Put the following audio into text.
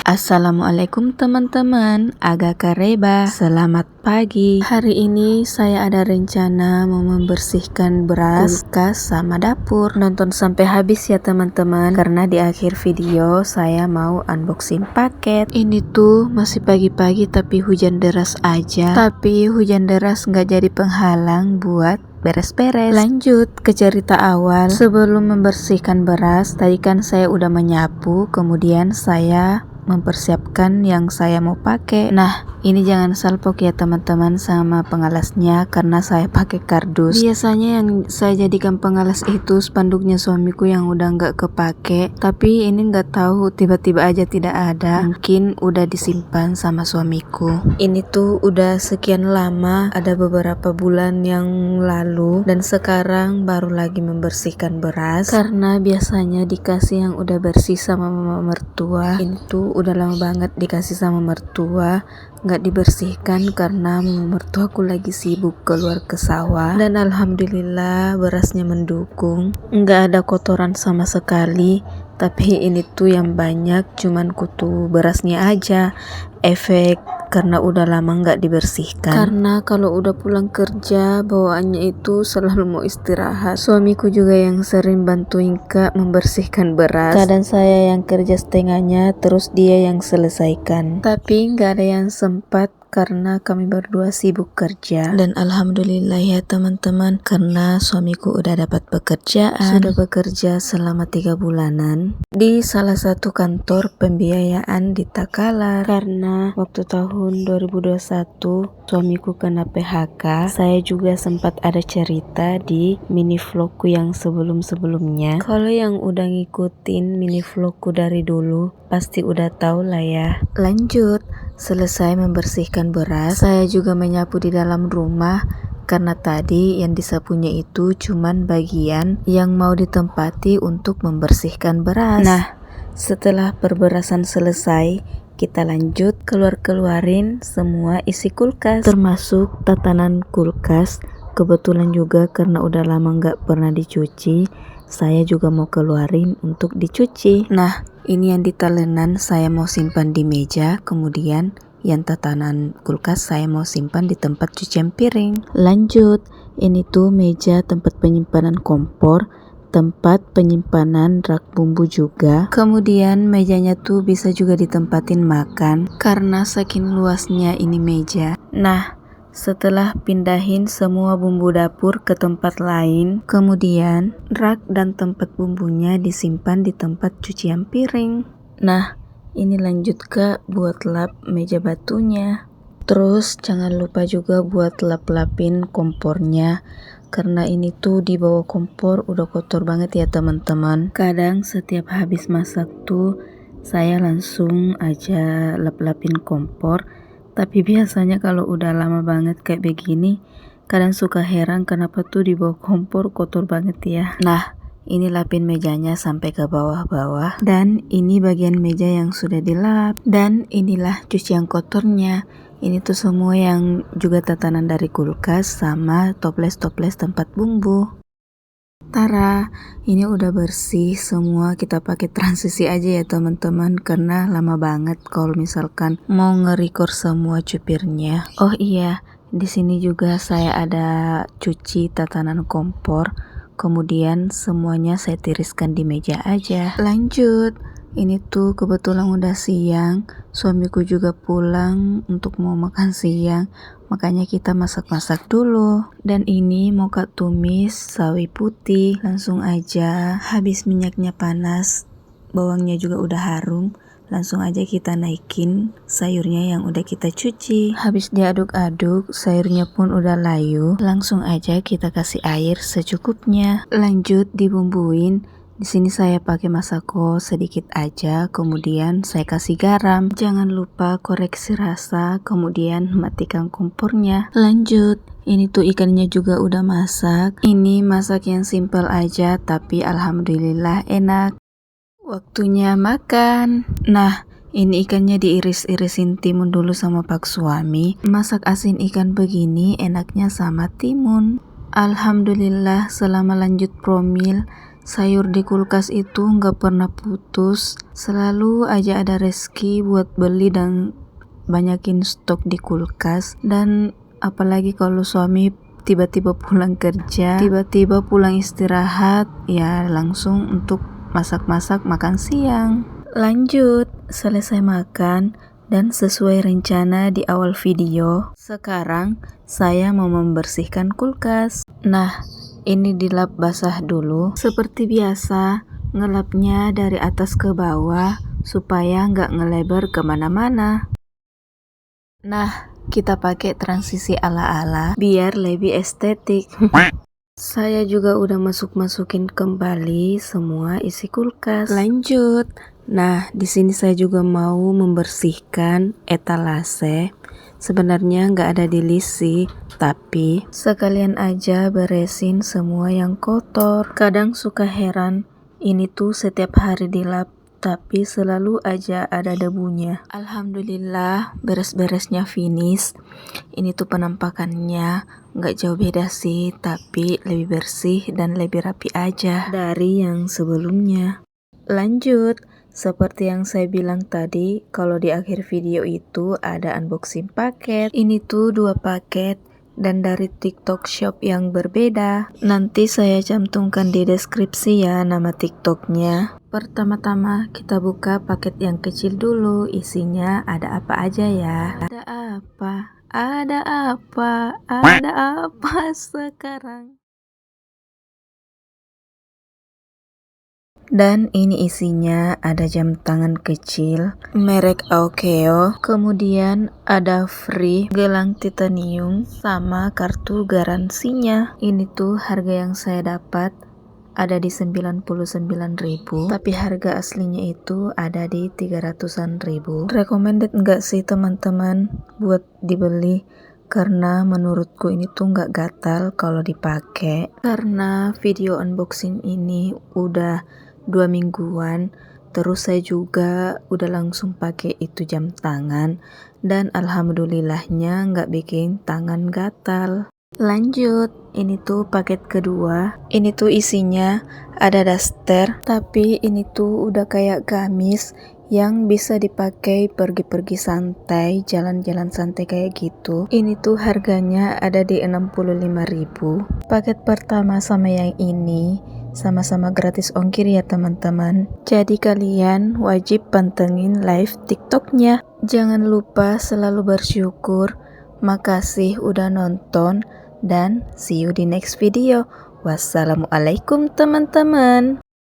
Assalamualaikum teman-teman, agak kareba. Selamat pagi. Hari ini saya ada rencana mau membersihkan beras, kulkas, sama dapur. Nonton sampai habis ya teman-teman, karena di akhir video saya mau unboxing paket. Ini tuh masih pagi-pagi tapi hujan deras aja. Tapi hujan deras nggak jadi penghalang buat beres-beres. Lanjut ke cerita awal. Sebelum membersihkan beras, tadi kan saya udah menyapu, kemudian saya mempersiapkan yang saya mau pakai. Nah, ini jangan salpok ya teman-teman sama pengalasnya, karena saya pakai kardus. Biasanya yang saya jadikan pengalas itu spanduknya suamiku yang udah nggak kepake, tapi ini nggak tahu tiba-tiba aja tidak ada. Mungkin udah disimpan sama suamiku. Ini tuh udah sekian lama, ada beberapa bulan yang lalu, dan sekarang baru lagi membersihkan beras karena biasanya dikasih yang udah bersih sama mama mertua. Ini tuh udah lama banget dikasih sama mertua, nggak dibersihkan karena mama mertuaku lagi sibuk keluar ke sawah. Dan alhamdulillah berasnya mendukung, nggak ada kotoran sama sekali. Tapi ini tuh yang banyak cuman kutu berasnya aja, efek karena udah lama nggak dibersihkan. Karena kalau udah pulang kerja bawaannya itu selalu mau istirahat. Suamiku juga yang sering bantuin Kak membersihkan beras. Kadang saya yang kerja setengahnya, terus dia yang selesaikan. Tapi nggak ada yang sempat karena kami berdua sibuk kerja. Dan alhamdulillah ya teman-teman, karena suamiku udah dapat pekerjaan. Sudah bekerja selama 3 bulanan di salah satu kantor pembiayaan di Takalar. Karena waktu tahun 2021 suamiku kena PHK, saya juga sempat ada cerita di mini vlogku yang sebelum-sebelumnya. Kalau yang udah ngikutin mini vlogku dari dulu pasti udah tahu lah ya. Lanjut, selesai membersihkan beras, saya juga menyapu di dalam rumah karena tadi yang disapunya itu cuman bagian yang mau ditempati untuk membersihkan beras. Nah, setelah perberasan selesai, kita lanjut keluarin semua isi kulkas, termasuk tatanan kulkas. Kebetulan juga karena udah lama nggak pernah dicuci, saya juga mau keluarin untuk dicuci. Nah, ini yang di talenan saya mau simpan di meja, kemudian yang tatanan kulkas saya mau simpan di tempat cucian piring. Lanjut, ini tuh meja tempat penyimpanan kompor, tempat penyimpanan rak bumbu juga. Kemudian mejanya tuh bisa juga ditempatin makan karena saking luasnya ini meja. Nah, setelah pindahin semua bumbu dapur ke tempat lain, kemudian rak dan tempat bumbunya disimpan di tempat cucian piring. Nah, ini lanjut ke buat lap meja batunya. Terus jangan lupa juga buat lap-lapin kompornya, karena ini tuh di bawah kompor udah kotor banget ya teman-teman. Kadang setiap habis masak tuh saya langsung aja lap-lapin kompor. Tapi biasanya kalau udah lama banget kayak begini, kadang suka heran kenapa tuh di bawah kompor kotor banget ya. Nah, ini lapin mejanya sampai ke bawah-bawah. Dan ini bagian meja yang sudah dilap. Dan inilah cucian kotornya. Ini tuh semua yang juga tatanan dari kulkas sama toples-toples tempat bumbu. Tara, ini udah bersih semua. Kita pakai transisi aja ya teman-teman, karena lama banget kalau misalkan mau nge-record semua cupirnya. Oh iya, di sini juga saya ada cuci tatanan kompor, kemudian semuanya saya tiriskan di meja aja. Lanjut, ini tuh kebetulan udah siang, suamiku juga pulang untuk mau makan siang, makanya kita masak-masak dulu. Dan ini mau Kak tumis sawi putih. Langsung aja, habis minyaknya panas, bawangnya juga udah harum, langsung aja kita naikin sayurnya yang udah kita cuci. Habis diaduk-aduk, sayurnya pun udah layu, langsung aja kita kasih air secukupnya. Lanjut dibumbuin. Di sini saya pakai masako sedikit aja, kemudian saya kasih garam. Jangan lupa koreksi rasa, kemudian matikan kompornya. Lanjut, ini tuh ikannya juga udah masak. Ini masak yang simple aja, tapi alhamdulillah enak. Waktunya makan. Nah, ini ikannya diiris-irisin timun dulu sama pak suami. Masak asin ikan begini enaknya sama timun. Alhamdulillah selama lanjut promil, sayur di kulkas itu nggak pernah putus, selalu aja ada rezeki buat beli dan banyakin stok di kulkas. Dan apalagi kalau suami tiba-tiba pulang kerja, tiba-tiba pulang istirahat, ya langsung untuk masak-masak makan siang. Lanjut, selesai makan dan sesuai rencana di awal video, sekarang saya mau membersihkan kulkas. Nah, ini dilap basah dulu. Seperti biasa, ngelapnya dari atas ke bawah supaya nggak ngelebar kemana-mana. Nah, kita pakai transisi ala-ala biar lebih estetik. Saya juga udah masukin kembali semua isi kulkas. Lanjut. Nah, di sini saya juga mau membersihkan etalase. Sebenarnya nggak ada di list sih, tapi sekalian aja beresin semua yang kotor. Kadang suka heran, ini tuh setiap hari dilap, tapi selalu aja ada debunya. Alhamdulillah, beres-beresnya finish. Ini tuh penampakannya nggak jauh beda sih, tapi lebih bersih dan lebih rapi aja dari yang sebelumnya. Lanjut, seperti yang saya bilang tadi, kalau di akhir video itu ada unboxing paket. Ini tuh 2 paket dan dari TikTok Shop yang berbeda. Nanti saya cantumkan di deskripsi ya nama TikToknya. Pertama-tama kita buka paket yang kecil dulu. Isinya ada apa aja ya? Ada apa? Ada apa? Ada apa sekarang? Dan ini isinya ada jam tangan kecil merek Aokeo, kemudian ada free gelang titanium sama kartu garansinya. Ini tuh harga yang saya dapat ada di 99.000, tapi harga aslinya itu ada di 300-an ribu. Recommended enggak sih teman-teman buat dibeli? Karena menurutku ini tuh nggak gatal kalau dipakai. Karena video unboxing ini udah 2 mingguan, terus saya juga udah langsung pakai itu jam tangan dan alhamdulillahnya nggak bikin tangan gatal. Lanjut, ini tuh paket kedua. Ini tuh isinya ada daster, tapi ini tuh udah kayak gamis yang bisa dipakai pergi-pergi santai, jalan-jalan santai kayak gitu. Ini tuh harganya ada di 65.000. Paket pertama sama yang ini sama-sama gratis ongkir ya teman-teman. Jadi kalian wajib pantengin live TikToknya. Jangan lupa selalu bersyukur. Makasih udah nonton dan see you di next video. Wassalamualaikum teman-teman.